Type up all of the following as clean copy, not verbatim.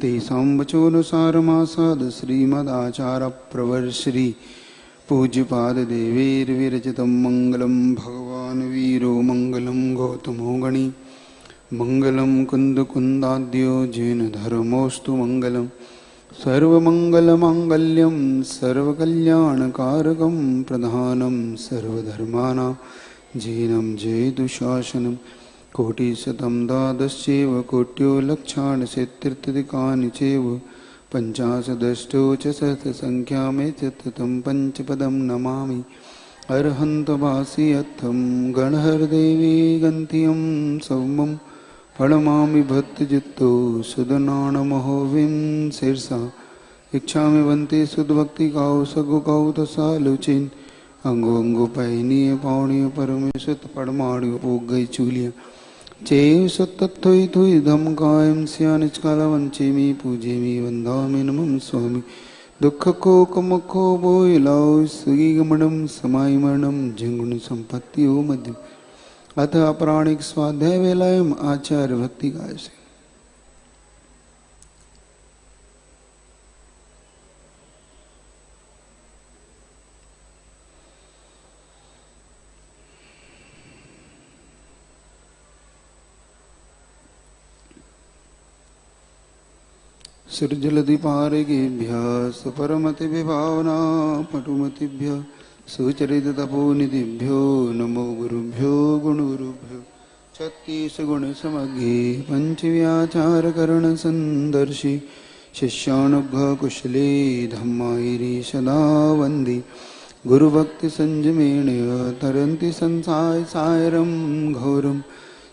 तेषां वचोनुसारमासाद श्रीमदाचार्यप्रवर्श्री पूज्यपाददेवैर्विरचितं मङ्गलं भगवान् वीरो मङ्गलं गौतमो गणी मङ्गलं कुन्दकुन्दाद्यो जैनधर्मोऽस्तु मङ्गलं सर्वमङ्गलमाङ्गल्यं सर्वकल्याणकारकं प्रधानं सर्वधर्माणां जैनं जयतुशासनं कोटिशतं द्वादश्चैव कोट्यो लक्षाणि चेत्तीर्थदिकानि चैव पञ्चाशदष्टौ च सहस्रसङ्ख्यामेतत्ततं पञ्चपदं नमामि अर्हन्तवासियत्थं गणहरदेवी गन्त्यं सौमं प्रणमामि भक्तजित्तो सुदनाणमहोविं शीर्षा इच्छामि वन्ते सुदभक्तिकाौ सगुकाौ तसालुचिन अंगो अंगो पैनीय पावणीय परमेश्वर पड़माणियो पोग गई चूलिया चेव सत्तथोई थोई धम कायम स्यानिचकालवंचेमी पूजेमी वंदामि नमः स्वामी दुख को कमखो बोइलाओ सुगी गमनम समाई मरणम जिंगुण संपत्ति ओ मध्य अथ अपराणिक स्वाध्याय वेलायम आचार्य भक्ति गाय से सुरजलधिपारिकेभ्यः सुपरमतिभिभावना पटुमतिभ्यः सुचरिततपोनिधिभ्यो नमो गुरुभ्यो गुणगुरुभ्यो छत्तीसगुणसमग्रे पञ्चव्याचारकरणसन्दर्शि शिष्यानुग्रहकुशले धम्मायिरे सदा वन्दे गुरुभक्तिसंयमेन तरन्ति संसारसागरं घोरं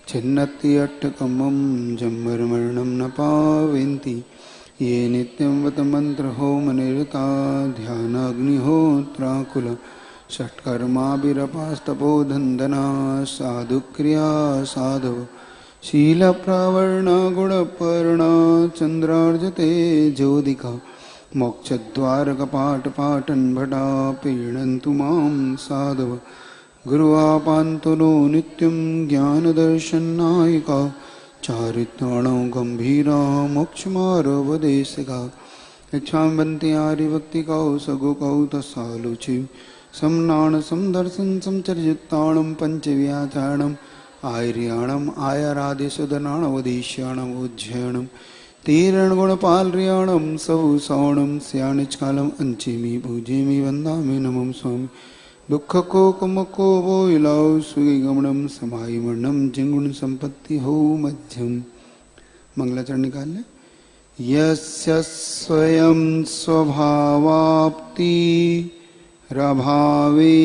छिन्नति अट्टकमं जम्बरमरणं न पावन्ति ये नित्यं वतमन्त्रहोमनिरता ध्यानाग्निहोत्राकुल षट्कर्माभिरपास्तपोधन्दना साधुक्रिया साधव शीलप्रावर्णा गुणपर्णा चन्द्रार्जते ज्योतिका मोक्षद्वारकपाटपाटन्भटा पीडन्तु मां साधव गुरुवापान्तनो नित्यं ज्ञानदर्शननायिका चारित्राणो गंभीरा मोक्षमारोपदेशिका इच्छावन्ति आर्यभक्तिकौ सगुकौ तसालुचि समनाण समदर्शन समचर्युत्ताणं पञ्चव्याचारणम् आर्याणम् आयरादिसुदनाणवदेश्याणम् उज्जयणं तीरणगुणपालर्याणं सौसौणं स्यानिचकालम् अंचिमि पूजेमि वन्दामि नमः स्वामी दुख को कमको बोइलाओ सुगी गमनम समाई मरणम जिंगुण संपत्ति हो मध्यम मंगलाचरण निकाल ले यस्य स्वयं स्वभावाप्ति रभावे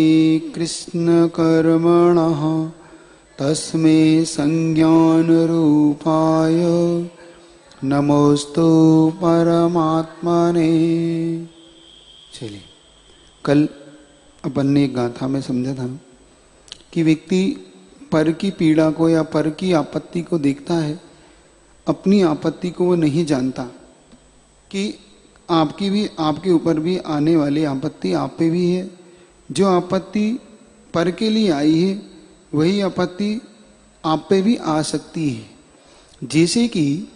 कृष्ण कर्मणः तस्मै संज्ञान रूपाय नमोस्तु परमात्मने। चलिए कल अपन ने एक गाथा में समझा था कि व्यक्ति पर की पीड़ा को या पर की आपत्ति को देखता है, अपनी आपत्ति को वो नहीं जानता कि आपकी भी आपके ऊपर भी आने वाली आपत्ति आप पे भी है। जो आपत्ति पर के लिए आई है वही आपत्ति आप पे भी आ सकती है। जैसे कि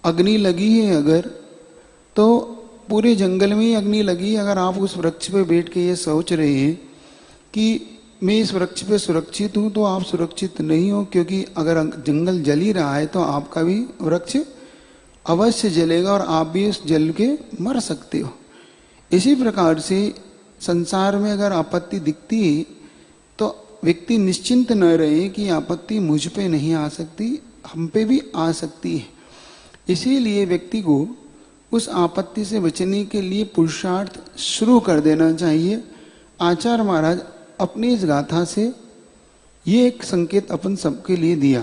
अग्नि लगी है अगर, तो पूरे जंगल में ही अग्नि लगी, अगर आप उस वृक्ष पे बैठ के ये सोच रहे हैं कि मैं इस वृक्ष पे सुरक्षित हूं, तो आप सुरक्षित नहीं हो, क्योंकि अगर जंगल जल ही रहा है तो आपका भी वृक्ष अवश्य जलेगा और आप भी उस जल के मर सकते हो। इसी प्रकार से संसार में अगर आपत्ति दिखती है तो व्यक्ति निश्चिंत न रहे कि आपत्ति मुझ पे नहीं आ सकती, हम पे भी आ सकती है। इसीलिए व्यक्ति को उस आपत्ति से बचने के लिए पुरुषार्थ शुरू कर देना चाहिए। आचार्य महाराज अपनी इस गाथा से ये एक संकेत अपन सबके लिए दिया।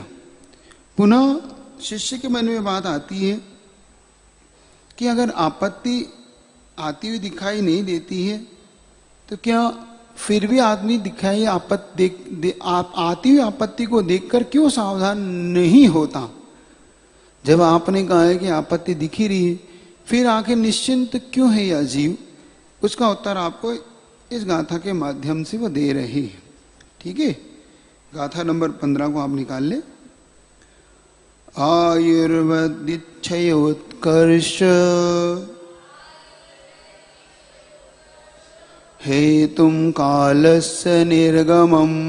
पुनः शिष्य के मन में बात आती है कि अगर आपत्ति आती हुई दिखाई नहीं देती है तो क्या फिर भी आदमी दिखाई आती हुई आपत्ति को देखकर क्यों सावधान नहीं होता? जब आपने कहा है कि आपत्ति दिख ही रही है, फिर आखिर निश्चिंत क्यों है यह जीव? उसका उत्तर आपको इस गाथा के माध्यम से वो दे रहे हैं। ठीक है, गाथा नंबर 15 को आप निकाल ले। आयुर्वदिच्छयोत्कर्ष हेतुं कालस्य निर्गमम्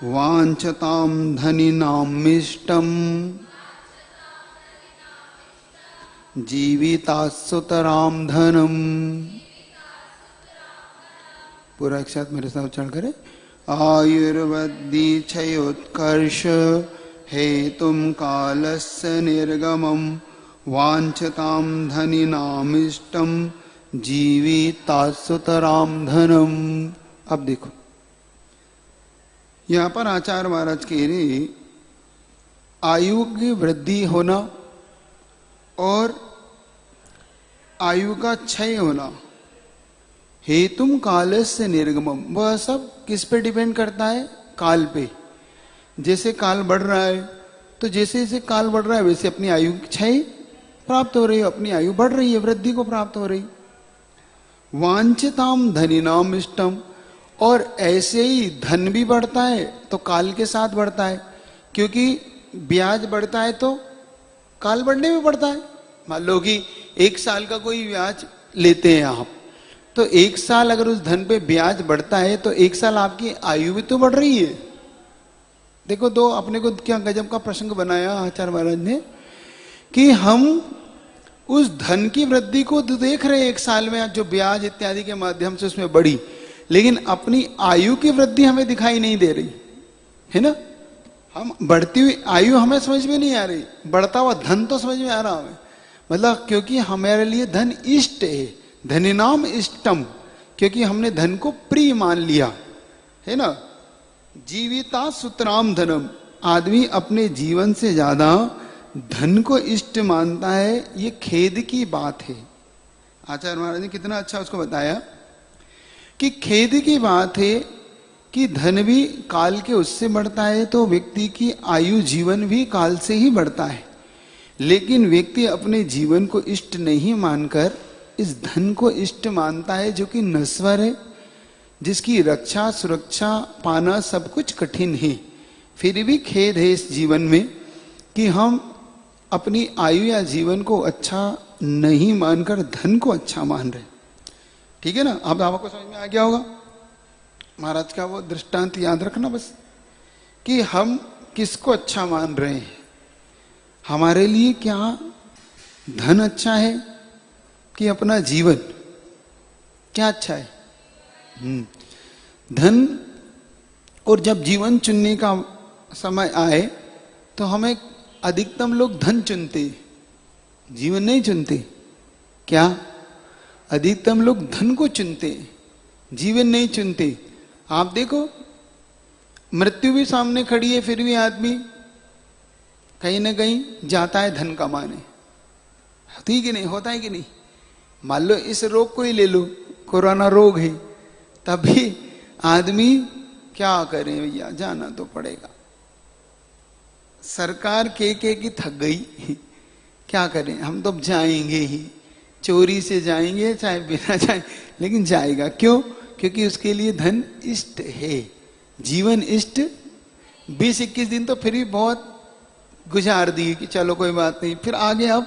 वाञ्छतां धनिनामिष्टम् जीवितात्सुतरां धनम्। पूरा एक साथ मेरे साथ उच्चारण करें। आयुर्वदिच्छयोत्कर्ष हेतुं कालस्य निर्गमम् वाञ्छतां धनिनामिष्टं जीवितात्सुतरां धनम्। अब देखो यहाँ पर आचार्य महाराज कह रहे आयु की वृद्धि होना और आयु का क्षय होना, हेतुम कालस्य निर्गमम, वह सब किस पे डिपेंड करता है? काल पे। जैसे काल बढ़ रहा है तो जैसे जैसे काल बढ़ रहा है वैसे अपनी आयु क्षय प्राप्त हो रही है, अपनी आयु बढ़ रही है, वृद्धि को प्राप्त हो रही। वांछिताम धनिनाम इष्टम, और ऐसे ही धन भी बढ़ता है तो काल के साथ बढ़ता है, क्योंकि ब्याज बढ़ता है तो काल बढ़ने में बढ़ता है। मान लो कि 1 साल का कोई ब्याज लेते हैं आप, तो 1 साल अगर उस धन पे ब्याज बढ़ता है तो 1 साल आपकी आयु भी तो बढ़ रही है। देखो दो अपने को क्या गजब का प्रसंग बनाया आचार्य महाराज ने कि हम उस धन की वृद्धि को तो देख रहे हैं 1 साल में जो ब्याज इत्यादि के माध्यम से उसमें बढ़ी, लेकिन अपनी आयु की वृद्धि हमें दिखाई नहीं दे रही है ना। हम बढ़ती हुई आयु हमें समझ में नहीं आ रही, बढ़ता हुआ धन तो समझ में आ रहा हमें। मतलब क्योंकि हमारे लिए धन इष्ट है, धनिनाम इष्टम, क्योंकि हमने धन को प्रिय मान लिया है ना। जीविता सुतराम धनम, आदमी अपने जीवन से ज्यादा धन को इष्ट मानता है, ये खेद की बात है। आचार्य महाराज ने कितना अच्छा उसको बताया कि खेद की बात है कि धन भी काल के उससे बढ़ता है तो व्यक्ति की आयु जीवन भी काल से ही बढ़ता है, लेकिन व्यक्ति अपने जीवन को इष्ट नहीं मानकर इस धन को इष्ट मानता है जो कि नश्वर है, जिसकी रक्षा सुरक्षा पाना सब कुछ कठिन है। फिर भी खेद है इस जीवन में कि हम अपनी आयु या जीवन को अच्छा नहीं मानकर धन को अच्छा मान रहे। ठीक है ना। अब आपको समझ में आ गया होगा महाराज का वो दृष्टांत, याद रखना बस कि हम किसको अच्छा मान रहे हैं। हमारे लिए क्या धन अच्छा है कि अपना जीवन, क्या अच्छा है? धन। और जब जीवन चुनने का समय आए तो हमें अधिकतम लोग धन चुनते, जीवन नहीं चुनते। क्या? अधिकतम लोग धन को चुनते, जीवन नहीं चुनते। आप देखो मृत्यु भी सामने खड़ी है, फिर भी आदमी कहीं ना कहीं जाता है धन कमाने। होती कि नहीं? होता है कि नहीं? मान लो इस रोग को ही ले लो, कोरोना रोग है, तभी आदमी क्या करे भैया, जाना तो पड़ेगा। सरकार के की थक गई, क्या करें, हम तो जाएंगे ही, चोरी से जाएंगे चाहे बिना जाए, लेकिन जाएगा। क्यों? क्योंकि उसके लिए धन इष्ट है, जीवन इष्ट। 20-21 दिन तो फिर भी बहुत गुजार दिए कि चलो कोई बात नहीं, फिर आगे अब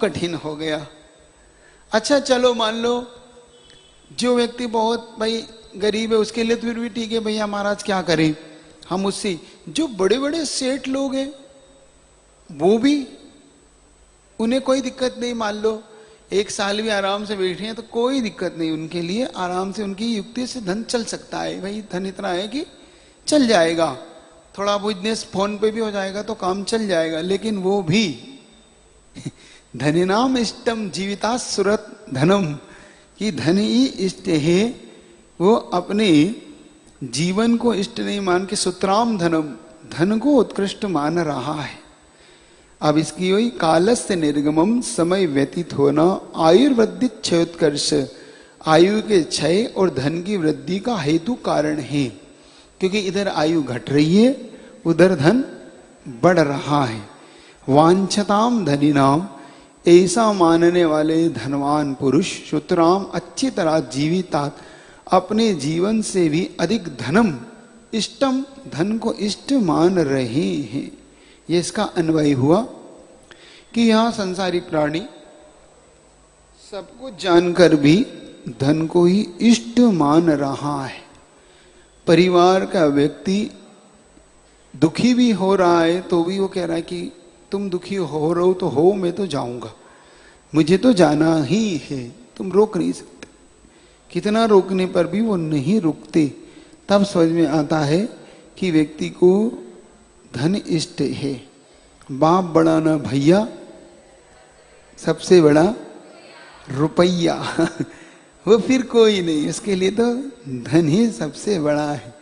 कठिन हो गया। अच्छा चलो मान लो जो व्यक्ति बहुत भाई गरीब है उसके लिए तो फिर भी ठीक है भैया महाराज क्या करें हम उससे। जो बड़े बड़े सेठ लोग हैं वो भी, उन्हें कोई दिक्कत नहीं, मान लो 1 साल भी आराम से बैठे हैं तो कोई दिक्कत नहीं, उनके लिए आराम से उनकी युक्ति से धन चल सकता है। भाई धन इतना है कि चल जाएगा, थोड़ा बिजनेस फोन पे भी हो जाएगा तो काम चल जाएगा। लेकिन वो भी धनिनाम इष्टम जीविता सुरत धनम, कि धन ही इष्ट है, वो अपने जीवन को इष्ट नहीं मान के सुतराम धनम, धन को उत्कृष्ट मान रहा है। अब इसकी वही कालस्य निर्गमम, समय व्यतीत होना, आयुर्वृद्धि क्षयोत्कर्ष, आयु के क्षय और धन की वृद्धि का हेतु कारण है। क्योंकि इधर आयु घट रही है, उधर धन बढ़ रहा है। वांछताम धनिनाम, ऐसा मानने वाले धनवान पुरुष, सुतराम अच्छी तरह जीवितात, अपने जीवन से भी अधिक धनम इष्टम, धन को इष्ट मान रहे हैं। ये इसका अन्वय हुआ कि यहां संसारिक प्राणी सब कुछ जानकर भी धन को ही इष्ट मान रहा है। परिवार का व्यक्ति दुखी भी हो रहा है तो भी वो कह रहा है कि तुम दुखी हो रहे हो तो हो, मैं तो जाऊंगा, मुझे तो जाना ही है, तुम रोक नहीं सकते। कितना रोकने पर भी वो नहीं रुकते। तब समझ में आता है कि व्यक्ति को धन इष्ट है। बाप बड़ा ना भैया, सबसे बड़ा रुपया वो फिर कोई नहीं, इसके लिए तो धन ही सबसे बड़ा है।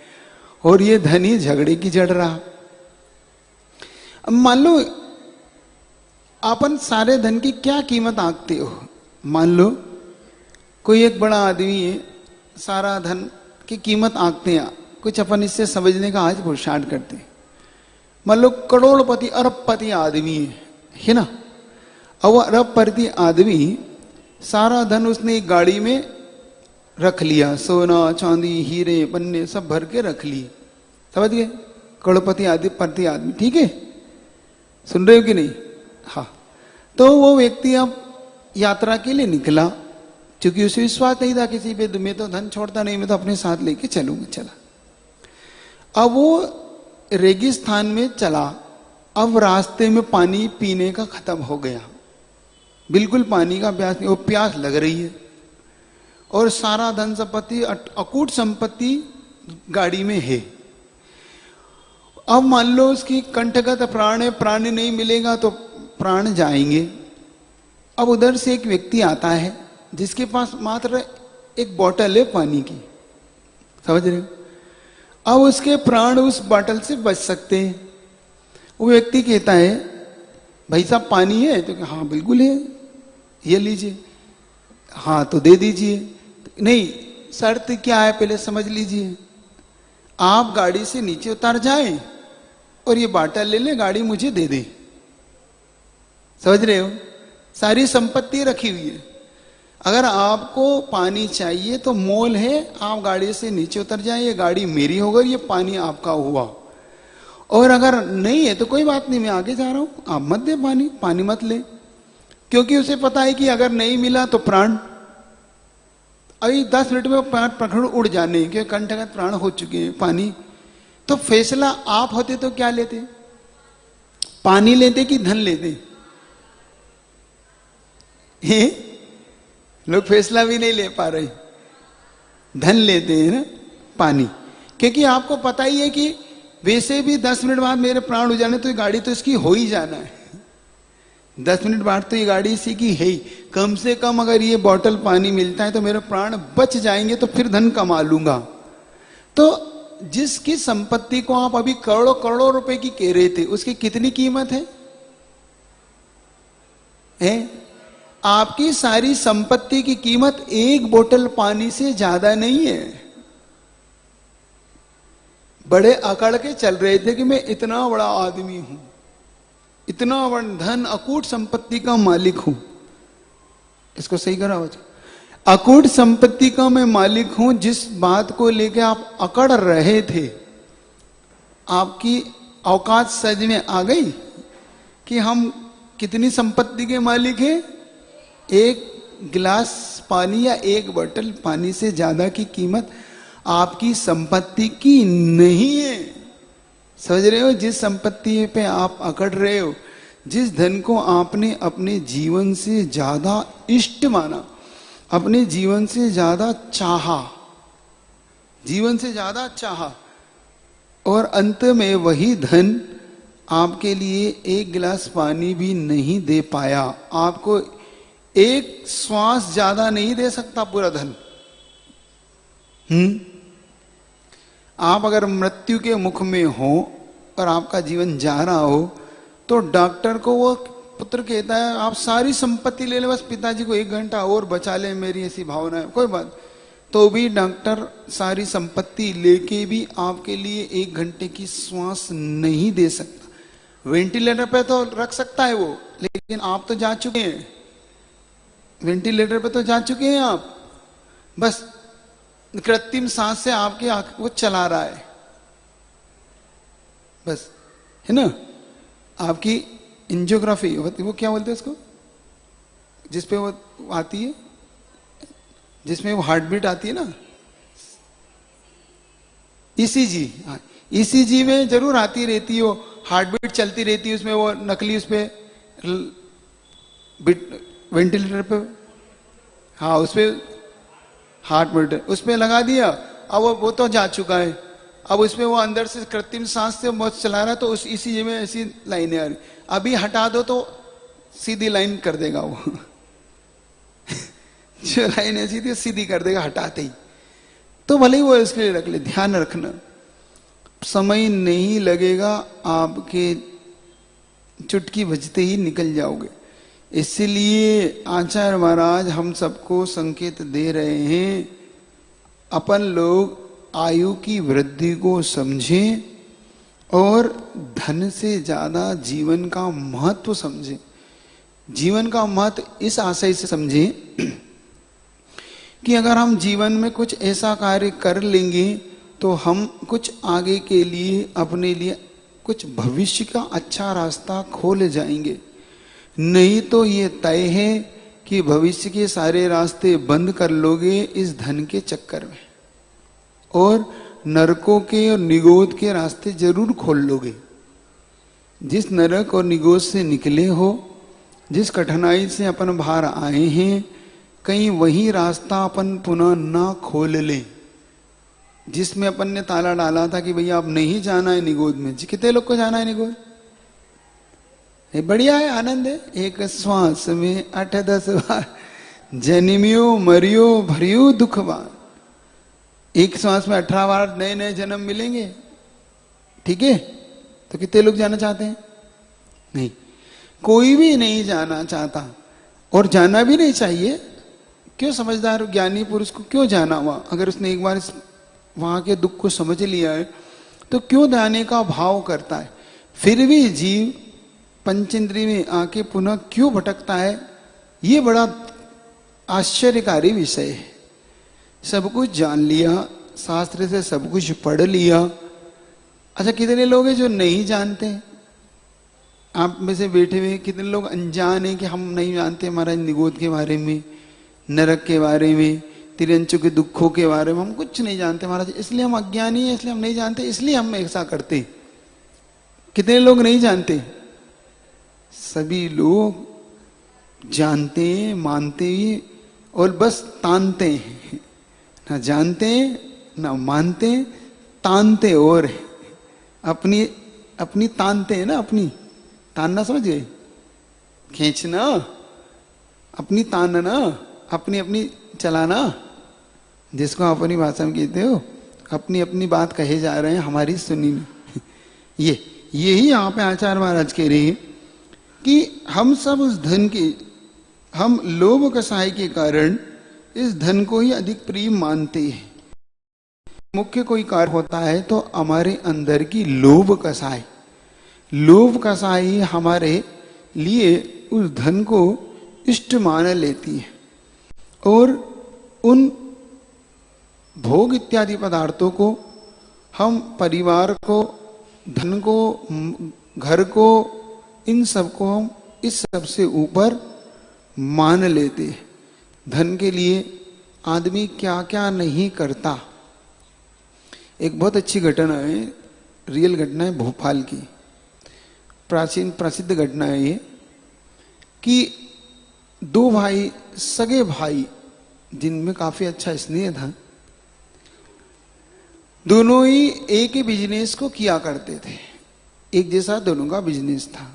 और ये धन ही झगड़े की जड़ रहा। अब मान लो अपन सारे धन की क्या कीमत आंकते हो। मान लो कोई एक बड़ा आदमी है, सारा धन की कीमत आंकते हैं। कुछ अपन इससे समझने का आज पुरुषार्थ करते हैं। मान लो करोड़पति अरबपति आदमी है ना। अब वो अरबपति आदमी सारा धन उसने एक गाड़ी में रख लिया, सोना चांदी हीरे पन्ने सब भर के रख लिए। समझ गए? करोड़पति आदमी, ठीक है? सुन रहे हो कि नहीं? हाँ। तो वो व्यक्ति अब यात्रा के लिए निकला, क्योंकि उसे विश्वास नहीं था किसी पे, मैं तो धन छोड़ता नहीं, मैं तो अपने साथ लेके चलूंगा। चला। अब वो रेगिस्तान में चला। अब रास्ते में पानी पीने का खत्म हो गया, बिल्कुल पानी का प्यास नहीं, वो प्यास लग रही है। और सारा धन संपत्ति, अकूट संपत्ति गाड़ी में है। अब मान लो उसकी कंठगत प्राण है, प्राण नहीं मिलेगा तो प्राण जाएंगे। अब उधर से एक व्यक्ति आता है जिसके पास मात्र एक बोतल है पानी की। समझ रहे हो? अब उसके प्राण उस बोतल से बच सकते हैं। वो व्यक्ति कहता है, भाई साहब पानी है? तो हाँ बिल्कुल है, ये लीजिए। हाँ तो दे दीजिए। नहीं, शर्त क्या है पहले समझ लीजिए। आप गाड़ी से नीचे उतर जाएं और ये बाटल ले ले, गाड़ी मुझे दे दे। समझ रहे हो? सारी संपत्ति रखी हुई है। अगर आपको पानी चाहिए तो मोल है, आप गाड़ी से नीचे उतर जाएं, ये गाड़ी मेरी होगी, ये पानी आपका हुआ। और अगर नहीं है तो कोई बात नहीं, मैं आगे जा रहा हूं, आप मत दे पानी, पानी मत ले। क्योंकि उसे पता है कि अगर नहीं मिला तो प्राण, अभी 10 मिनट में प्रखंड उड़ जाने के कंठगत प्राण हो चुके हैं। पानी तो फैसला आप होते तो क्या लेते? पानी लेते कि धन लेते? लोग फैसला भी नहीं ले पा रहे, धन लेते हैं ना, पानी। क्योंकि आपको पता ही है कि वैसे भी 10 मिनट बाद मेरे प्राण हो जाने तो ये गाड़ी तो इसकी हो ही जाना है। 10 मिनट बाद तो ये गाड़ी इसी की है ही। कम से कम अगर ये बोतल पानी मिलता है तो मेरे प्राण बच जाएंगे, तो फिर धन कमा लूंगा। तो जिसकी संपत्ति को आप अभी करोड़ों करोड़ों रुपए की कह रहे थे, उसकी कितनी कीमत है? आपकी सारी संपत्ति की कीमत एक बोतल पानी से ज्यादा नहीं है। बड़े अकड़ के चल रहे थे कि मैं इतना बड़ा आदमी हूं, इतना बड़ा धन अकूट संपत्ति का मालिक हूं। इसको सही करा हो? अकूट संपत्ति का मैं मालिक हूं। जिस बात को लेकर आप अकड़ रहे थे, आपकी औकात सज में आ गई कि हम कितनी संपत्ति के मालिक हैं। एक गिलास पानी या एक बोतल पानी से ज्यादा की कीमत आपकी संपत्ति की नहीं है। समझ रहे हो? जिस संपत्ति पे आप अकड़ रहे हो, जिस धन को आपने अपने जीवन से ज्यादा इष्ट माना, अपने जीवन से ज्यादा चाहा, जीवन से ज्यादा चाहा, और अंत में वही धन आपके लिए एक गिलास पानी भी नहीं दे पाया। आपको एक श्वास ज्यादा नहीं दे सकता पूरा धन। आप अगर मृत्यु के मुख में हो और आपका जीवन जा रहा हो, तो डॉक्टर को वो पुत्र कहता है आप सारी संपत्ति ले ले, बस पिताजी को 1 घंटा और बचा ले, मेरी ऐसी भावना है। कोई बात, तो भी डॉक्टर सारी संपत्ति लेके भी आपके लिए 1 घंटे की श्वास नहीं दे सकता। वेंटिलेटर पे तो रख सकता है वो, लेकिन आप तो जा चुके हैं, वेंटिलेटर पे तो जा चुके हैं आप। बस कृत्रिम सांस से आपके वो चला रहा है। बस, है ना। आपकी एंजियोग्राफी होती, वो क्या बोलते हैं उसको, जिसपे वो आती है, जिसमें वो हार्ट बीट आती है ना, ईसीजी। हाँ, ईसीजी में जरूर आती रहती हो, हार्ट बीट चलती रहती है उसमें, वो नकली उसपे वेंटिलेटर पे, हाँ उसपे हार्ट मीटर उसपे लगा दिया। अब वो तो जा चुका है, अब उसमें वो अंदर से कृत्रिम सांस से बहुत चला रहा है, तो उस इसी में ऐसी लाइनें आ रही, अभी हटा दो तो सीधी लाइन कर देगा वो जो लाइन ऐसी थी सीधी कर देगा हटाते ही। तो भले ही वो इसके लिए रख ले, ध्यान रखना समय नहीं लगेगा, आपके चुटकी बजते ही निकल जाओगे। इसलिए आचार्य महाराज हम सबको संकेत दे रहे हैं, अपन लोग आयु की वृद्धि को समझें और धन से ज्यादा जीवन का महत्व समझें। जीवन का महत्व इस आशय से समझें कि अगर हम जीवन में कुछ ऐसा कार्य कर लेंगे तो हम कुछ आगे के लिए, अपने लिए कुछ भविष्य का अच्छा रास्ता खोल जाएंगे। नहीं तो ये तय है कि भविष्य के सारे रास्ते बंद कर लोगे इस धन के चक्कर में, और नरकों के और निगोद के रास्ते जरूर खोल लोगे। जिस नरक और निगोद से निकले हो, जिस कठिनाई से अपन बाहर आए हैं, कहीं वही रास्ता अपन पुनः ना खोल लें जिसमें अपन ने ताला डाला था कि भैया अब नहीं जाना है निगोद में। जी कितने लोग को जाना है निगोद? बढ़िया है, आनंद है। एक श्वास में 8-10 बार जन्मियो मरियो भरियो दुख बार, एक श्वास में 18 बार नए नए जन्म मिलेंगे, ठीक है। तो कितने लोग जाना चाहते हैं? नहीं, कोई भी नहीं जाना चाहता, और जाना भी नहीं चाहिए। क्यों? समझदार ज्ञानी पुरुष को क्यों जाना हुआ? अगर उसने एक बार वहां के दुख को समझ लिया है तो क्यों जाने का भाव करता है? फिर भी जीव पंचेंद्रिय में आके पुनः क्यों भटकता है? ये बड़ा आश्चर्यकारी विषय है। सब कुछ जान लिया, शास्त्र से सब कुछ पढ़ लिया। अच्छा, कितने लोग हैं जो नहीं जानते? आप में से बैठे हुए कितने लोग अनजान हैं कि हम नहीं जानते महाराज निगोद के बारे में, नरक के बारे में, तिरंचु के दुखों के बारे में हम कुछ नहीं जानते महाराज। इसलिए हम अज्ञानी हैं, इसलिए हम नहीं जानते, इसलिए हम ऐसा करते। कितने लोग नहीं जानते? सभी लोग जानते हैं, मानते हैं, और बस तानते हैं। ना जानते ना मानते, तानते और अपनी अपनी तानते हैं ना, अपनी तानना समझ गए? खींचना, अपनी तानना, अपनी अपनी चलाना, जिसको अपनी भाषा में कहते हो, अपनी अपनी बात कहे जा रहे हैं, हमारी सुनी नहीं। यही यहाँ पे आचार्य महाराज कह रहे हैं कि हम सब उस धन की, हम लोभ कसाई के कारण इस धन को ही अधिक प्रिय मानते हैं। मुख्य कोई कार्य होता है तो हमारे अंदर की लोभ कसाई, लोभ कसाई हमारे लिए उस धन को इष्ट मान लेती है, और उन भोग इत्यादि पदार्थों को हम परिवार को, धन को, घर को, इन सब को हम इस सब से ऊपर मान लेते हैं। धन के लिए आदमी क्या क्या नहीं करता। एक बहुत अच्छी घटना है, रियल घटना है, भोपाल की प्राचीन प्रसिद्ध घटना है ये, कि दो भाई, सगे भाई, जिनमें काफी अच्छा स्नेह था, दोनों ही एक ही बिजनेस को किया करते थे। एक जैसा दोनों का बिजनेस था।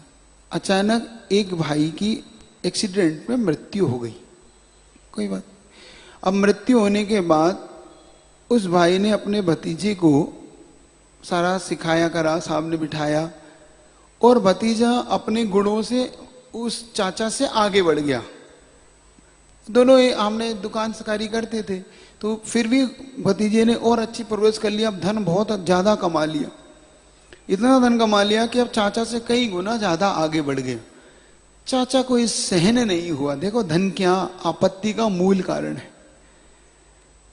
अचानक एक भाई की एक्सीडेंट में मृत्यु हो गई। कोई बात, अब मृत्यु होने के बाद उस भाई ने अपने भतीजे को सारा सिखाया करा, सामने बिठाया, और भतीजा अपने गुणों से उस चाचा से आगे बढ़ गया। दोनों हमने दुकान सकारी करते थे, तो फिर भी भतीजे ने और अच्छी परवरिश कर लिया। अब धन बहुत ज्यादा कमा लिया, इतना धन कमा लिया कि अब चाचा से कई गुना ज्यादा आगे बढ़ गया। चाचा को इस सहन नहीं हुआ। देखो धन क्या आपत्ति का मूल कारण है,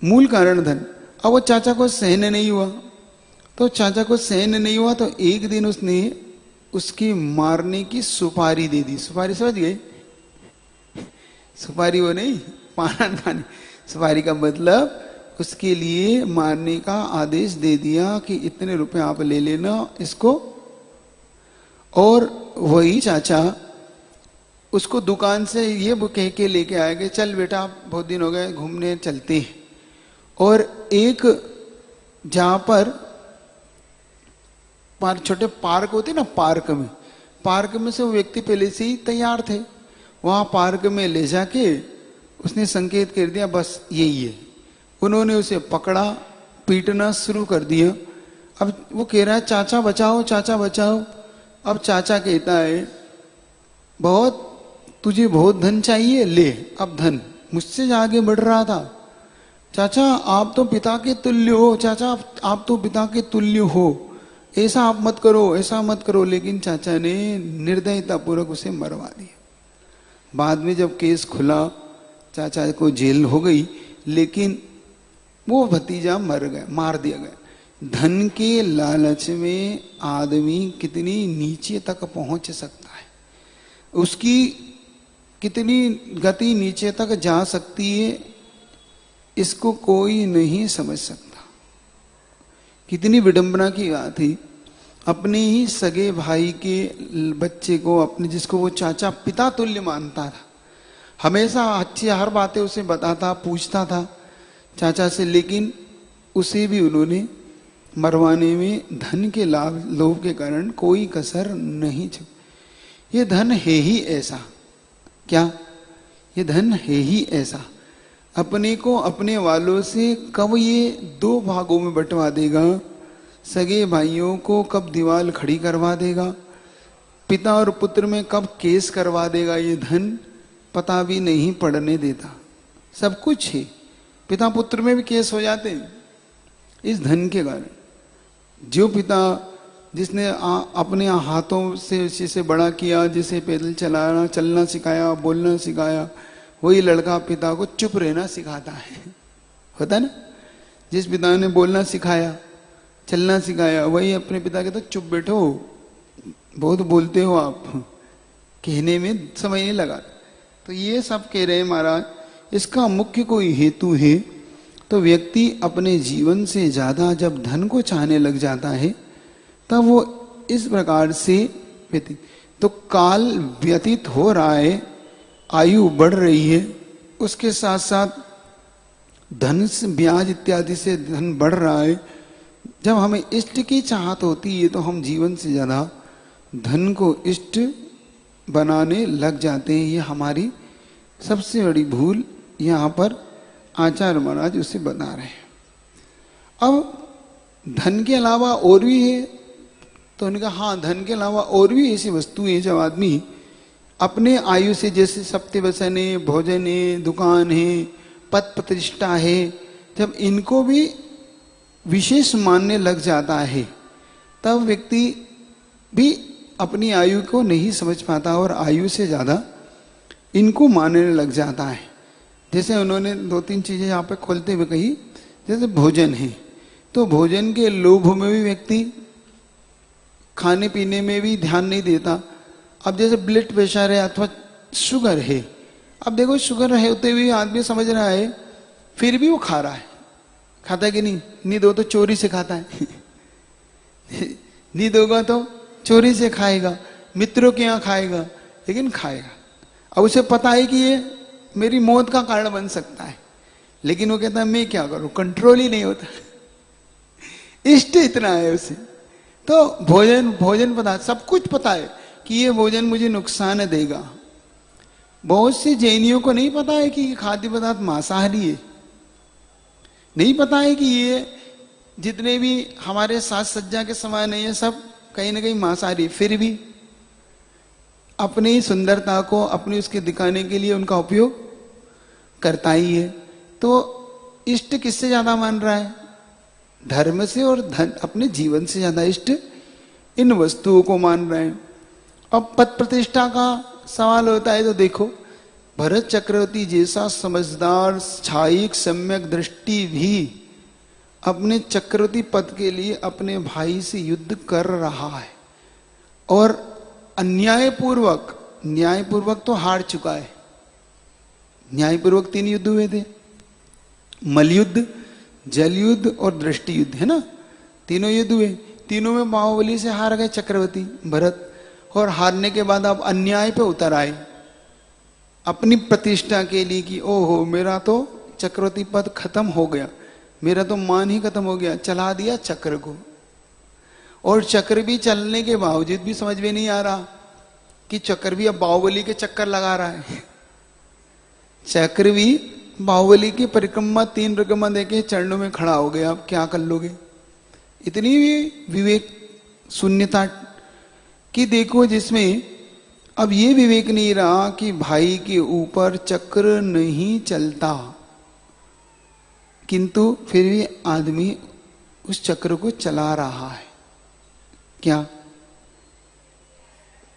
मूल कारण धन। अब वो चाचा को सहन नहीं हुआ, तो चाचा को सहन नहीं हुआ, तो एक दिन उसने उसकी मारने की सुपारी दे दी। सुपारी समझ गए? सुपारी वो नहीं पान खाने, सुपारी का मतलब उसके लिए मारने का आदेश दे दिया कि इतने रुपए आप ले लेना इसको। और वही चाचा उसको दुकान से ये कह के लेके आएंगे, चल बेटा बहुत दिन हो गए घूमने चलते हैं। और एक जहां पर छोटे पार्क होते ना, पार्क में से वो व्यक्ति पहले से ही तैयार थे। वहां पार्क में ले जाके उसने संकेत कर दिया बस यही है। उन्होंने उसे पकड़ा, पीटना शुरू कर दिया। अब वो कह रहा है चाचा बचाओ, चाचा बचाओ। अब चाचा कहता है बहुत तुझे बहुत धन चाहिए, ले अब धन। मुझसे आगे बढ़ रहा था। चाचा आप तो पिता के तुल्य हो, चाचा आप तो पिता के तुल्य हो, ऐसा आप मत करो, ऐसा मत करो। लेकिन चाचा ने निर्दयता पूर्वक उसे मरवा दिया। बाद में जब केस खुला, चाचा को जेल हो गई, लेकिन वो भतीजा मर गया, मार दिया गया। धन के लालच में आदमी कितनी नीचे तक पहुंच सकता है, उसकी कितनी गति नीचे तक जा सकती है, इसको कोई नहीं समझ सकता। कितनी विडंबना की बात थी। अपने ही सगे भाई के बच्चे को, अपने जिसको वो चाचा पिता तुल्य मानता था, हमेशा अच्छी हर बातें उसे बताता, पूछता था चाचा से, लेकिन उसे भी उन्होंने मरवाने में धन के लोभ के कारण कोई कसर नहीं छोड़ी। ये धन है ही ऐसा, क्या ये धन है ही ऐसा, अपने को अपने वालों से कब ये दो भागों में बंटवा देगा, सगे भाइयों को कब दीवार खड़ी करवा देगा, पिता और पुत्र में कब केस करवा देगा, ये धन पता भी नहीं पड़ने देता। सब कुछ है, पिता पुत्र में भी केस हो जाते हैं इस धन के कारण। जो पिता जिसने अपने हाथों से जिसे बड़ा किया, जिसे पैदल चलना सिखाया, बोलना सिखाया, वही लड़का पिता को चुप रहना सिखाता है। होता है ना, जिस पिता ने बोलना सिखाया, चलना सिखाया, वही अपने पिता के तो चुप बैठो, बहुत बोलते हो आप, कहने में समय नहीं लगा। तो ये सब कह रहे हैं महाराज, इसका मुख्य कोई हेतु है तो व्यक्ति अपने जीवन से ज्यादा जब धन को चाहने लग जाता है तब वो इस प्रकार से व्यतीत, तो काल व्यतीत हो रहा है, आयु बढ़ रही है, उसके साथ साथ धन से ब्याज इत्यादि से धन बढ़ रहा है। जब हमें इष्ट की चाहत होती है तो हम जीवन से ज्यादा धन को इष्ट बनाने लग जाते हैं। ये हमारी सबसे बड़ी भूल यहाँ पर आचार्य महाराज उसे बता रहे हैं। अब धन के अलावा और भी है, तो उन्होंने कहा हाँ धन के अलावा और भी ऐसी वस्तुएं हैं जब आदमी अपने आयु से, जैसे सप्ते वसन है, भोजन है, दुकान है, पद प्रतिष्ठा है, जब इनको भी विशेष मानने लग जाता है तब व्यक्ति भी अपनी आयु को नहीं समझ पाता और आयु से ज्यादा इनको मानने लग जाता है। जैसे उन्होंने दो तीन चीजें यहाँ पे खोलते हुए कही, जैसे भोजन है, तो भोजन के लोभ में भी व्यक्ति खाने पीने में भी ध्यान नहीं देता। अब जैसे ब्लड प्रेशर है अथवा शुगर है, अब देखो शुगर है होते हुए आदमी समझ रहा है, फिर भी वो खा रहा है। खाता है कि नहीं दो तो चोरी से खाता है नहीं दोगा तो चोरी से खाएगा, मित्रों के यहाँ खाएगा, लेकिन खाएगा। अब उसे पता है कि ये मेरी मौत का कारण बन सकता है, लेकिन वो कहता है मैं क्या करूं, कंट्रोल ही नहीं होता इष्ट इतना है उसे। तो भोजन पदार्थ सब कुछ पता है कि ये भोजन मुझे नुकसान देगा। बहुत से जैनियों को नहीं पता है कि खाद्य पदार्थ मांसाहारी है, नहीं पता है कि ये जितने भी हमारे साज सज्जा के समान है ये सब कहीं ना कहीं मांसाहारी, फिर भी अपनी सुंदरता को अपनी उसके दिखाने के लिए उनका उपयोग करता ही है। तो इष्ट किससे ज्यादा मान रहा है, धर्म से और धन अपने जीवन से ज्यादा इष्ट इन वस्तुओं को मान रहे हैं। अब पद प्रतिष्ठा का सवाल होता है तो देखो, भरत चक्रवर्ती जैसा समझदार छायिक सम्यक दृष्टि भी अपने चक्रवर्ती पद के लिए अपने भाई से युद्ध कर रहा है और न्यायपूर्वक तो हार चुका है। न्यायपूर्वक 3 युद्ध हुए थे, मलयुद्ध, जल युद्ध और दृष्टि युद्ध, है ना। तीनों युद्ध हुए, तीनों में बाहुबली से हार गए चक्रवर्ती भरत, और हारने के बाद अब अन्याय पे उतर आए अपनी प्रतिष्ठा के लिए कि ओहो मेरा तो चक्रवर्ती पद खत्म हो गया, मेरा तो मान ही खत्म हो गया, चला दिया चक्र को। और चक्र भी चलने के बावजूद भी समझ में नहीं आ रहा कि चक्र भी अब बाहुबली के चक्कर लगा रहा है। चक्र भी बाहुबली की परिक्रमा 3 परिक्रमा देके चरणों में खड़ा हो गया, अब क्या कर लोगे। इतनी भी विवेक शून्यता कि देखो, जिसमें अब ये विवेक नहीं रहा कि भाई के ऊपर चक्र नहीं चलता, किंतु फिर भी आदमी उस चक्र को चला रहा है। क्या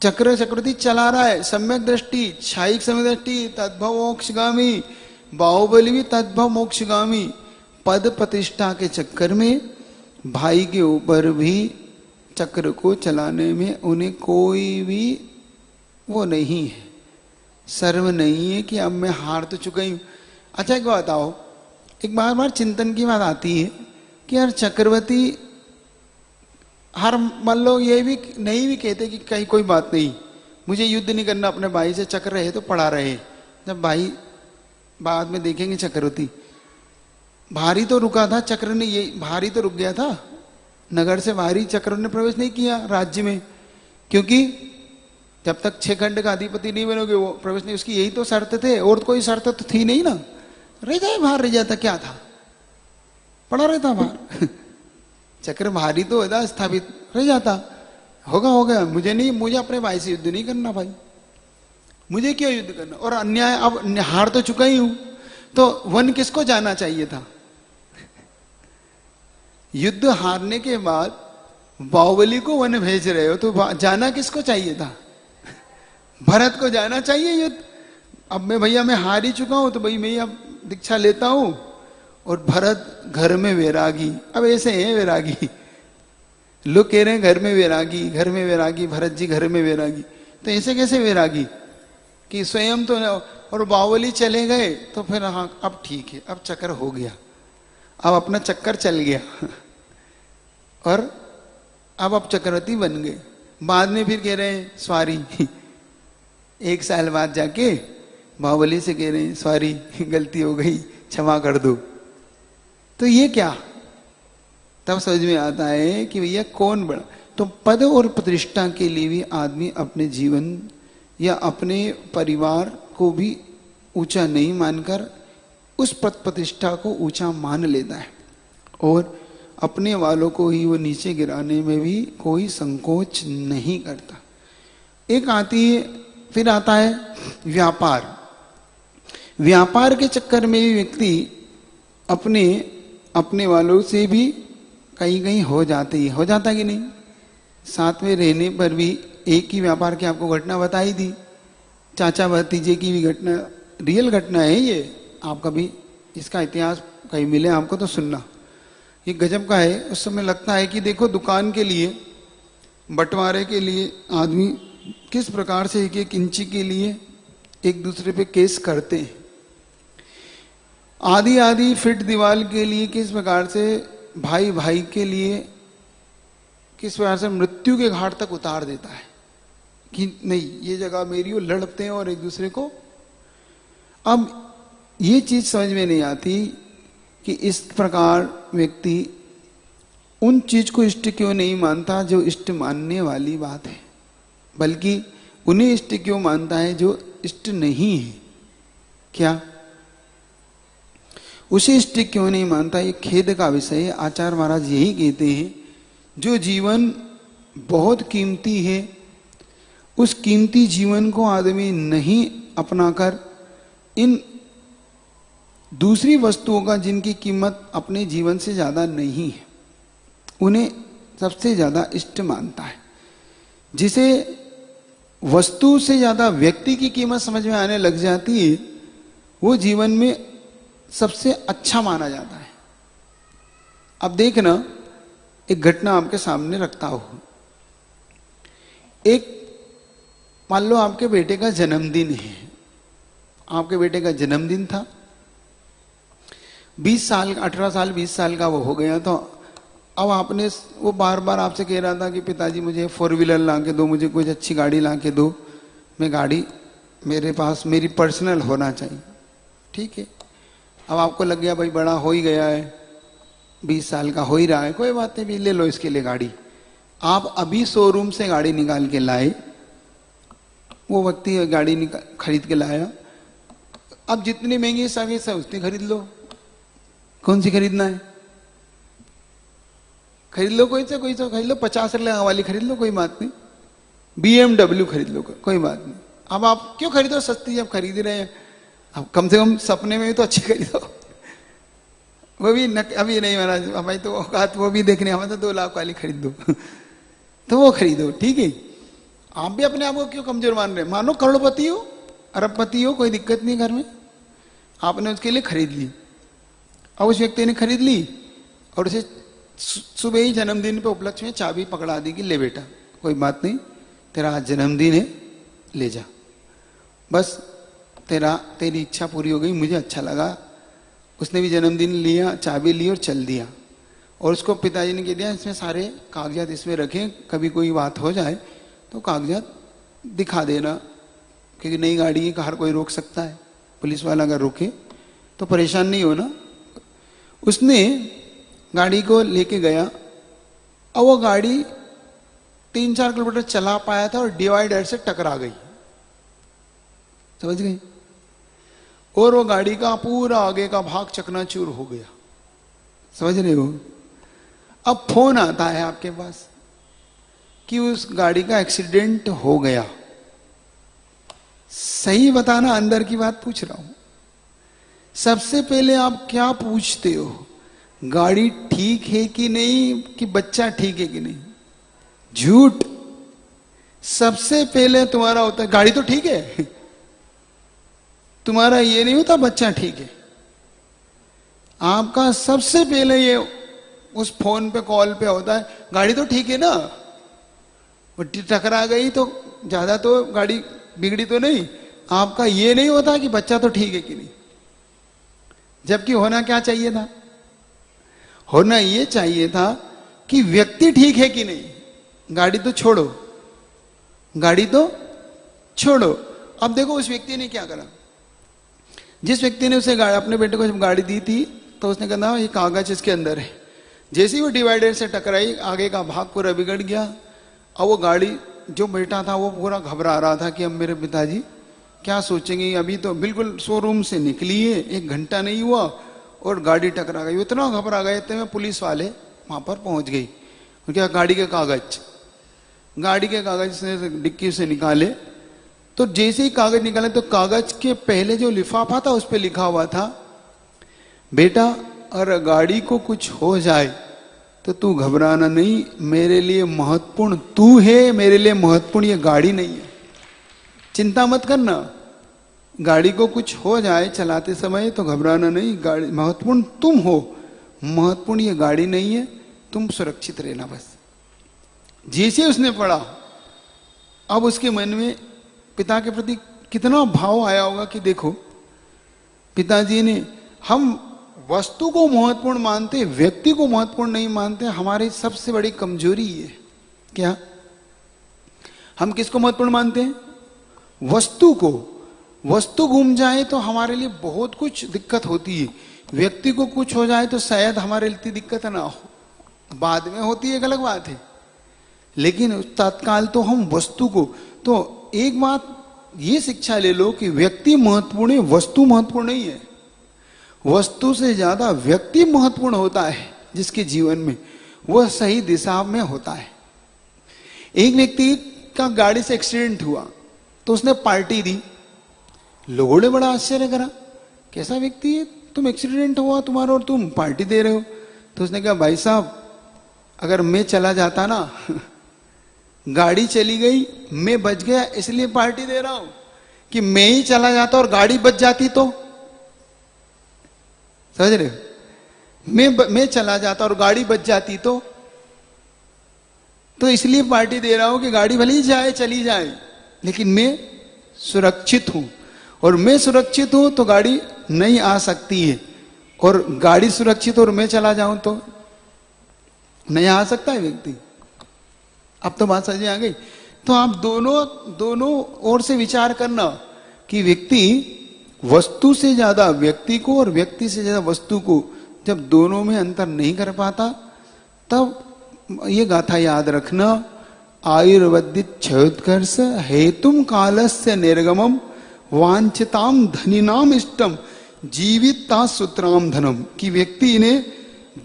चक्रवर्ती चला रहा है। सम्यक दृष्टि, क्षायिक सम्यक दृष्टि, तद्भव मोक्षगामी, बाहुबली भी तद्भव मोक्षगामी। पद प्रतिष्ठा के चक्कर में भाई के ऊपर भी चक्र को चलाने में उन्हें कोई भी वो नहीं है, सर्व नहीं है कि अब मैं हार तो चुका ही। अच्छा एक बात बताओ, एक बार बार चिंतन की बात आती है कि यार चक्रवर्ती हर मान लो ये भी नहीं भी कहते कि कहीं कोई बात नहीं, मुझे युद्ध नहीं करना, अपने भाई से चक्र रहे तो पड़ा रहे। जब भाई बाद में देखेंगे चक्रवर्ती भारी तो रुका था, चक्र ने ये भारी तो रुक गया था, नगर से भारी चक्र ने प्रवेश नहीं किया राज्य में, क्योंकि जब तक 6 खंड का अधिपति नहीं बनोगे वो प्रवेश नहीं। उसकी यही तो शर्त थे, और तो कोई शर्त तो थी नहीं ना। रह जाए बाहर, रह जाता क्या था, पड़ा रहता बाहर। चक्र भारी तो होता, स्थापित रह जाता, होगा हो गया, मुझे नहीं, मुझे अपने भाई से युद्ध नहीं करना भाई, मुझे क्यों युद्ध करना। और अन्याय अब हार तो चुका ही हूं, तो वन किसको जाना चाहिए था। युद्ध हारने के बाद बाहुबली को वन भेज रहे हो तो जाना किसको चाहिए था, भरत को जाना चाहिए युद्ध। अब मैं भैया मैं हार ही चुका हूं तो भाई मैं अब दीक्षा लेता हूं, और भरत घर में वैरागी। अब ऐसे हैं वैरागी, लोग कह रहे हैं घर में वैरागी, घर में वैरागी, भरत जी घर में वैरागी। तो ऐसे कैसे वैरागी कि स्वयं तो, और बाहुबली चले गए तो फिर हाँ अब ठीक है, अब चक्कर हो गया, अब अपना चक्कर चल गया, और अब चक्रवर्ती बन गए। बाद में फिर कह रहे हैं सॉरी, 1 साल बाद जाके बाहुबली से कह रहे हैं सॉरी गलती हो गई, क्षमा कर दो। तो ये क्या, तब समझ में आता है कि भैया कौन बड़ा। तो पद और प्रतिष्ठा के लिए भी आदमी अपने जीवन या अपने परिवार को भी ऊंचा नहीं मानकर उस पद प्रतिष्ठा को ऊंचा मान लेता है, और अपने वालों को ही वो नीचे गिराने में भी कोई संकोच नहीं करता। एक आती है, फिर आता है व्यापार। व्यापार के चक्कर में भी व्यक्ति अपने वालों से भी कहीं कहीं हो जाता है कि नहीं। साथ में रहने पर भी एक ही व्यापार की आपको घटना बताई थी, चाचा भतीजे की भी घटना, रियल घटना है ये। आप कभी इसका इतिहास कहीं मिले आपको तो सुनना, ये गजब का है। उस समय लगता है कि देखो दुकान के लिए, बंटवारे के लिए आदमी किस प्रकार से एक एक इंची के लिए एक दूसरे पे केस करते हैं, आधी फिट दीवार के लिए किस प्रकार से भाई भाई के लिए किस प्रकार से मृत्यु के घाट तक उतार देता है कि नहीं ये जगह मेरी, वो लड़ते हैं और एक दूसरे को। अब ये चीज समझ में नहीं आती कि इस प्रकार व्यक्ति उन चीज को इष्ट क्यों नहीं मानता जो इष्ट मानने वाली बात है, बल्कि उन्हें इष्ट क्यों मानता है जो इष्ट नहीं है। क्या उसे इष्ट क्यों नहीं मानता, ये खेद का विषय है। आचार्य महाराज यही कहते हैं, जो जीवन बहुत कीमती है उस कीमती जीवन को आदमी नहीं अपनाकर इन दूसरी वस्तुओं का जिनकी कीमत अपने जीवन से ज्यादा नहीं है उन्हें सबसे ज्यादा इष्ट मानता है। जिसे वस्तु से ज्यादा व्यक्ति की कीमत समझ में आने लग जाती है वो जीवन में सबसे अच्छा माना जाता है। अब देखना, एक घटना आपके सामने रखता हूं। एक मान लो आपके बेटे का जन्मदिन है, आपके बेटे का जन्मदिन था, 20 साल 18 साल 20 साल का वो हो गया। तो अब आपने, वो बार बार आपसे कह रहा था कि पिताजी मुझे 4 व्हीलर ला के दो, मुझे कुछ अच्छी गाड़ी ला के दो, मैं गाड़ी मेरे पास मेरी पर्सनल होना चाहिए। ठीक है, अब आपको लग गया भाई बड़ा हो ही गया है, 20 साल का हो ही रहा है, कोई बात नहीं भी ले लो इसके लिए गाड़ी। आप अभी शोरूम से गाड़ी निकाल के लाए, वो व्यक्ति गाड़ी खरीद के लाया, अब जितनी महंगी सब उतनी खरीद लो। कौन सी खरीदना है? खरीद लो कोई से खरीद लो, 50 लाख वाली खरीद लो, कोई बात नहीं। BMW खरीद लो, कोई बात नहीं। अब आप क्यों खरीदो सस्ती, जब खरीद रहे हैं अब कम से कम सपने में भी तो अच्छी खरीदो। वो भी अभी नहीं महाराज भाई, तो औकात वो भी देखने, हमें तो 2 लाख वाली खरीद दो तो वो खरीदो, ठीक है। आप भी अपने आप को क्यों कमजोर मान रहे हैं? मानो करोड़पति हो, अरबपति हो, कोई दिक्कत नहीं घर में, आपने उसके लिए खरीद ली। अब उस व्यक्ति ने खरीद ली और उसे सुबह ही जन्मदिन पे उपलक्ष्य में चाबी पकड़ा दी कि ले बेटा कोई बात नहीं, तेरा आज जन्मदिन है, ले जा, बस तेरी इच्छा पूरी हो गई, मुझे अच्छा लगा। उसने भी जन्मदिन लिया, चाबी ली और चल दिया। और उसको पिताजी ने कह दिया इसमें सारे कागजात इसमें रखें, कभी कोई बात हो जाए तो कागजात दिखा देना, क्योंकि नई गाड़ी है, हर कोई रोक सकता है, पुलिस वाला अगर रोके तो परेशान नहीं होना। उसने गाड़ी को लेके गया, और वो गाड़ी 3-4 किलोमीटर चला पाया था और डिवाइडर से टकरा गई, समझ गई, और वो गाड़ी का पूरा आगे का भाग चकनाचूर हो गया, समझ रहे हो। अब फोन आता है आपके पास कि उस गाड़ी का एक्सीडेंट हो गया। सही बताना, अंदर की बात पूछ रहा हूं। सबसे पहले आप क्या पूछते हो? गाड़ी ठीक है कि नहीं, कि बच्चा ठीक है कि नहीं? झूठ। सबसे पहले तुम्हारा होता है गाड़ी तो ठीक है, तुम्हारा ये नहीं होता बच्चा ठीक है। आपका सबसे पहले ये उस फोन पे कॉल पे होता है गाड़ी तो ठीक है ना, वो टकरा गई तो ज्यादा तो गाड़ी बिगड़ी तो नहीं। आपका ये नहीं होता कि बच्चा तो ठीक है कि नहीं। जबकि होना क्या चाहिए था? होना ये चाहिए था कि व्यक्ति ठीक है कि नहीं। गाड़ी तो छोड़ो, गाड़ी तो छोड़ो। अब देखो उस व्यक्ति ने क्या करा। जिस व्यक्ति ने उसे अपने बेटे को जब गाड़ी दी थी तो उसने कहा ये कागज इसके अंदर है। जैसे ही वो डिवाइडर से टकराई, आगे का भाग पूरा बिगड़ गया। अब वो गाड़ी, जो बेटा था वो पूरा घबरा रहा था कि अब मेरे पिताजी क्या सोचेंगे। अभी तो बिल्कुल शोरूम से निकली है, 1 घंटा नहीं हुआ और गाड़ी टकरा गई। इतना घबरा गए, इतने में पुलिस वाले वहां पर पहुंच गई। क्या गाड़ी के कागज ने डिक्की से निकाले। तो जैसे ही कागज निकाले तो कागज के पहले जो लिफाफा था उस पर लिखा हुआ था, बेटा अगर गाड़ी को कुछ हो जाए तो तू घबराना नहीं, मेरे लिए महत्वपूर्ण तू है, मेरे लिए महत्वपूर्ण ये गाड़ी नहीं है। चिंता मत करना, गाड़ी को कुछ हो जाए चलाते समय तो घबराना नहीं, गाड़ी महत्वपूर्ण तुम हो, महत्वपूर्ण ये गाड़ी नहीं है, तुम सुरक्षित रहना बस। जैसे उसने पढ़ा, अब उसके मन में पिता के प्रति कितना भाव आया होगा कि देखो पिताजी ने, हम वस्तु को महत्वपूर्ण मानते, व्यक्ति को महत्वपूर्ण नहीं मानते। हमारी सबसे बड़ी कमजोरी ये क्या, हम किसको महत्वपूर्ण मानते हैं? वस्तु को। वस्तु घूम जाए तो हमारे लिए बहुत कुछ दिक्कत होती है, व्यक्ति को कुछ हो जाए तो शायद हमारे लिए इतनी दिक्कत ना हो, बाद में होती है, एक अलग बात है। लेकिन तत्काल तो हम वस्तु को, तो एक बात ये शिक्षा ले लो कि व्यक्ति महत्वपूर्ण है, वस्तु महत्वपूर्ण नहीं है। वस्तु से ज्यादा व्यक्ति महत्वपूर्ण होता है जिसके जीवन में वह सही दिशा में होता है। एक व्यक्ति का गाड़ी से एक्सीडेंट हुआ तो उसने पार्टी दी, लोगों ने बड़ा आश्चर्य करा, कैसा व्यक्ति है, तुम एक्सीडेंट हुआ तुम्हारा और तुम पार्टी दे रहे हो। तो उसने कहा भाई साहब अगर मैं चला जाता ना, गाड़ी चली गई, मैं बच गया इसलिए पार्टी दे रहा हूं, कि मैं ही चला जाता और गाड़ी बच जाती तो, समझ रहे हो? मैं चला जाता और गाड़ी बच जाती तो इसलिए पार्टी दे रहा हूं कि गाड़ी भले ही जाए चली जाए, लेकिन मैं सुरक्षित हूं। और मैं सुरक्षित हूं तो गाड़ी नहीं आ सकती है, और गाड़ी सुरक्षित और मैं चला जाऊं तो नहीं आ सकता है व्यक्ति। अब तो बात समझ में आ गई। तो आप दोनों ओर से विचार करना कि व्यक्ति वस्तु से ज्यादा व्यक्ति को और व्यक्ति से ज्यादा वस्तु को जब दोनों में अंतर नहीं कर पाता, तब ये गाथा याद रखना, आयुर्वेदिक क्षयोत्कर्ष हेतुम कालस्य निर्गमम वांछिताम धनिनाम इष्टम जीविता सूत्राम धनम। कि व्यक्ति ने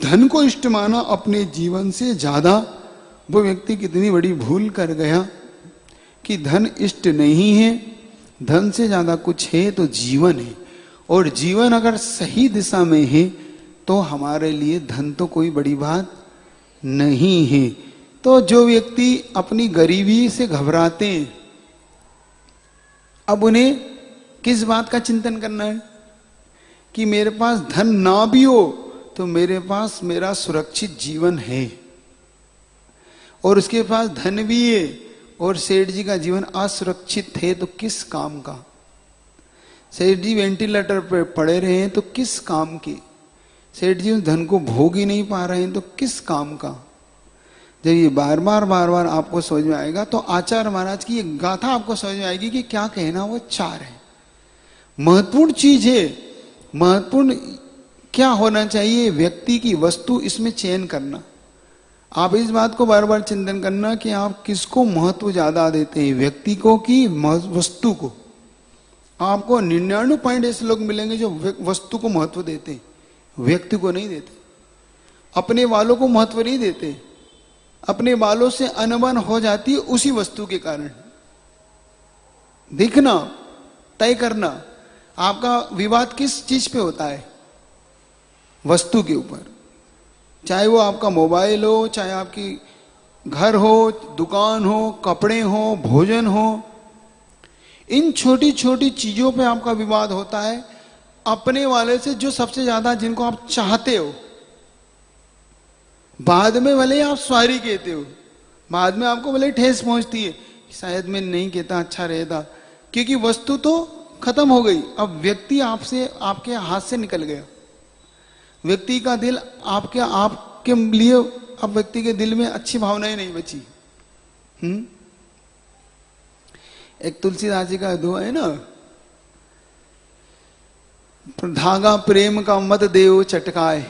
धन को इष्ट माना अपने जीवन से ज्यादा, वो व्यक्ति कितनी बड़ी भूल कर गया कि धन इष्ट नहीं है। धन से ज्यादा कुछ है तो जीवन है, और जीवन अगर सही दिशा में है तो हमारे लिए धन तो कोई बड़ी बात नहीं है। तो जो व्यक्ति अपनी गरीबी से घबराते हैं, अब उन्हें किस बात का चिंतन करना है कि मेरे पास धन ना भी हो तो मेरे पास मेरा सुरक्षित जीवन है, और उसके पास धन भी है और सेठ जी का जीवन असुरक्षित है तो किस काम का। सेठ जी वेंटिलेटर पर पड़े रहे हैं तो किस काम के। सेठ जी उस धन को भोग ही नहीं पा रहे हैं तो किस काम का। जब ये बार बार आपको समझ में आएगा तो आचार्य महाराज की ये गाथा आपको समझ में आएगी कि क्या कहना वो चाह रहे हैं। महत्वपूर्ण चीज है, महत्वपूर्ण क्या होना चाहिए, व्यक्ति की वस्तु, इसमें चयन करना। आप इस बात को बार बार चिंतन करना कि आप किसको महत्व ज्यादा देते हैं, व्यक्ति को कि वस्तु को। आपको 99 पॉइंट ऐसे लोग मिलेंगे जो वस्तु को महत्व देते हैं, व्यक्ति को नहीं देते। अपने वालों को महत्व नहीं देते, अपने वालों से अनबन हो जाती है उसी वस्तु के कारण। देखना, तय करना, आपका विवाद किस चीज पे होता है, वस्तु के ऊपर। चाहे वो आपका मोबाइल हो, चाहे आपकी घर हो, दुकान हो, कपड़े हो, भोजन हो, इन छोटी छोटी चीजों पे आपका विवाद होता है अपने वाले से जो सबसे ज्यादा, जिनको आप चाहते हो। बाद में भले आप सॉरी कहते हो, बाद में आपको भले ठेस पहुंचती है, शायद मैं नहीं कहता अच्छा रहता, क्योंकि वस्तु तो खत्म हो गई। अब व्यक्ति आपसे, आपके हाथ से निकल गया। व्यक्ति का दिल आपके लिए, अब व्यक्ति के दिल में अच्छी भावनाएं नहीं बची। एक तुलसीदास जी का दुआ है ना, धागा प्रेम का मत देव चटकाए,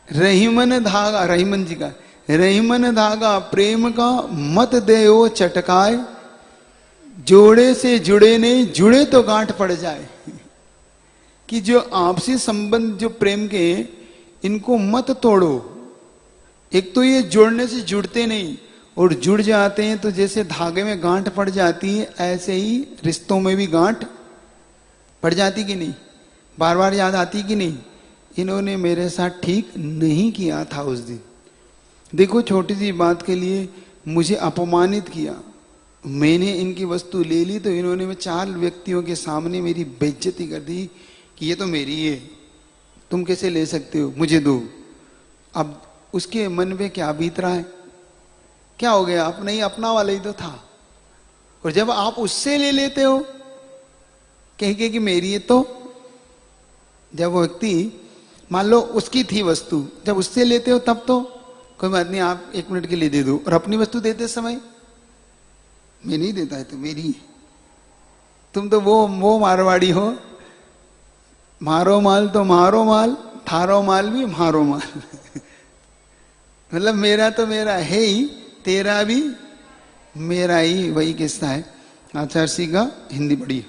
रहीमन धागा, रहीमन जी का, रहीमन धागा प्रेम का मत देव चटकाए, जोड़े से जुड़े नहीं, जुड़े तो गांठ पड़ जाए। कि जो आपसी संबंध जो प्रेम के, इनको मत तोड़ो। एक तो ये जोड़ने से जुड़ते नहीं, और जुड़ जाते हैं तो जैसे धागे में गांठ पड़ जाती है, ऐसे ही रिश्तों में भी गांठ पड़ जाती कि नहीं, बार बार याद आती कि नहीं, इन्होंने मेरे साथ ठीक नहीं किया था उस दिन। देखो, छोटी सी बात के लिए मुझे अपमानित किया, मैंने इनकी वस्तु ले ली तो इन्होंने 4 व्यक्तियों के सामने मेरी बेइज्जती कर दी कि ये तो मेरी है, तुम कैसे ले सकते हो, मुझे दो। अब उसके मन में क्या बीत रहा है, क्या हो गया, अपना ही अपना वाला ही तो था। और जब आप उससे ले लेते हो कह के कि मेरी है, तो जब वो व्यक्ति, मान लो उसकी थी वस्तु, जब उससे लेते हो तब तो कोई बात नहीं, आप 1 मिनट के लिए दे दो। और अपनी वस्तु देते समय मैं नहीं देता है, तो मेरी है, तुम तो वो मारवाड़ी हो, मारो माल तो मारो माल, थारो माल भी मारो माल। मतलब मेरा तो मेरा है ही, तेरा भी मेरा ही, वही किस्सा है। आचार्य सिंह का हिंदी पढ़िए।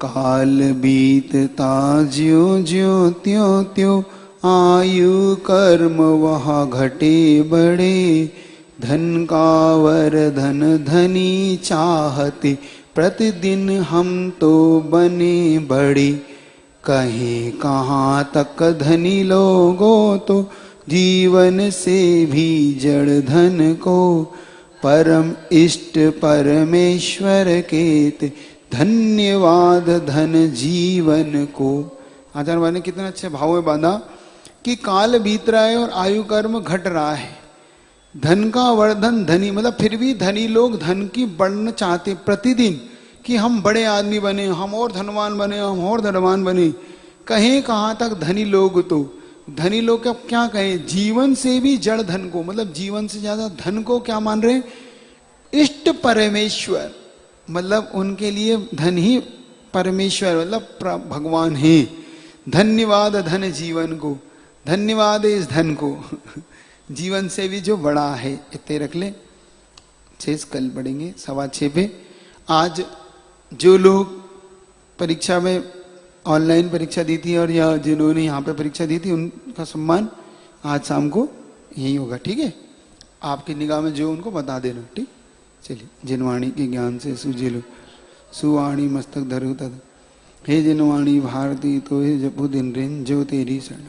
काल बीतता ज्यों ज्यों त्यों त्यों, आयु कर्म वह घटे बड़े, धन का वरधन धनी चाहते, प्रतिदिन हम तो बने बड़े, कहीं कहाँ तक धनी लोगों तो, जीवन से भी जड़ धन को, परम इष्ट परमेश्वर के, धन्यवाद धन जीवन को, आचार्य ने कितने अच्छे भाव में बांधा कि काल बीत रहा है और आयु कर्म घट रहा है, धन का वर्धन धनी, मतलब फिर भी धनी लोग धन की बढ़ना चाहते प्रतिदिन कि हम बड़े आदमी बने, हम और धनवान बने, हम और धनवान बने। कहें कहाँ तक धनी लोग, तो धनी लोग क्या कहें, जीवन से भी जड़ धन को, मतलब जीवन से ज्यादा धन को क्या मान रहे, इष्ट परमेश्वर, मतलब उनके लिए धन ही परमेश्वर, मतलब भगवान है। धन्यवाद धन जीवन को, धन्यवाद इस धन को जीवन से भी जो बड़ा है। इतने रख ले, 6 कल पढ़ेंगे 6:15 पे। आज जो लोग परीक्षा में ऑनलाइन परीक्षा दी थी और या जिन्होंने यहाँ पे परीक्षा दी थी, उनका सम्मान आज शाम को यही होगा, ठीक है। आपकी निगाह में जो उनको बता देना, ठीक। चलिए, जिनवाणी के ज्ञान से सुजिलो सुवाणी मस्तक धरु तद, हे जिनवाणी भारती तो हे जपु दिन रिन जो तेरी शरण।